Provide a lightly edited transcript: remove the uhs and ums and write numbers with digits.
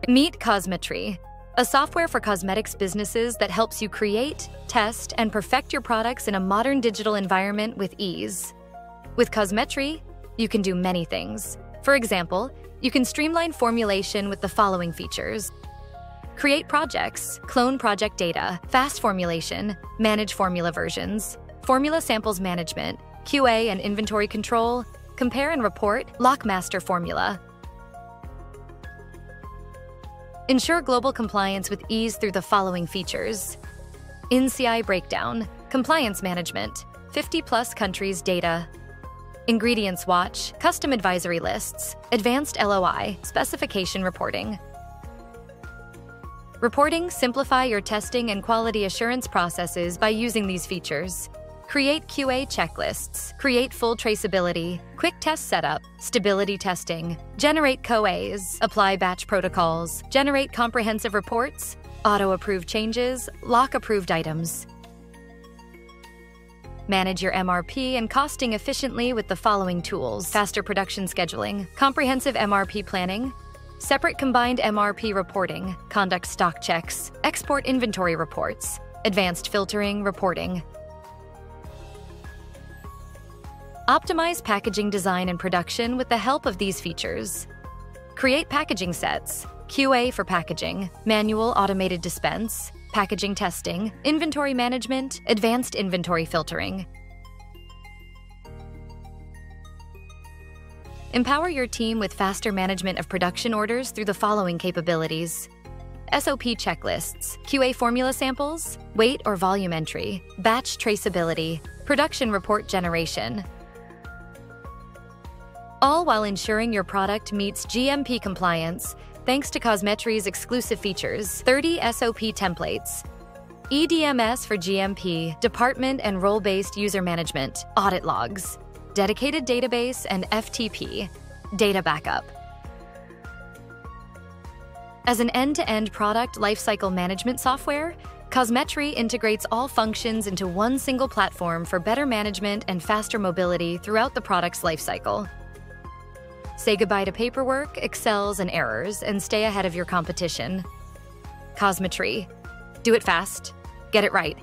Meet Cosmetri, a software for cosmetics businesses that helps you create, test, and perfect your products in a modern digital environment with ease. With Cosmetri, you can do many things. For example, you can streamline formulation with the following features: create projects, clone project data, fast formulation, manage formula versions, formula samples management, QA and inventory control, compare and report, lock master formula. Ensure global compliance with ease through the following features: NCI breakdown, compliance management, 50+ countries data, ingredients watch, custom advisory lists, advanced LOI, specification reporting. Reporting, simplify your testing and quality assurance processes by using these features. Create QA checklists, create full traceability, quick test setup, stability testing, generate COAs, apply batch protocols, generate comprehensive reports, auto-approve changes, lock approved items. Manage your MRP and costing efficiently with the following tools: faster production scheduling, comprehensive MRP planning, separate combined MRP reporting, conduct stock checks, export inventory reports, advanced filtering, reporting. Optimize packaging design and production with the help of these features. Create packaging sets, QA for packaging, manual automated dispense, packaging testing, inventory management, advanced inventory filtering. Empower your team with faster management of production orders through the following capabilities: SOP checklists, QA formula samples, weight or volume entry, batch traceability, production report generation. All while ensuring your product meets GMP compliance thanks to Cosmetri's exclusive features: 30 SOP templates, EDMS for GMP, department and role-based user management, audit logs, dedicated database, and FTP, data backup. As an end-to-end product lifecycle management software, Cosmetri integrates all functions into one single platform for better management and faster mobility throughout the product's lifecycle. Say goodbye to paperwork, Excels, and errors, and stay ahead of your competition. Cosmetri. Do it fast. Get it right.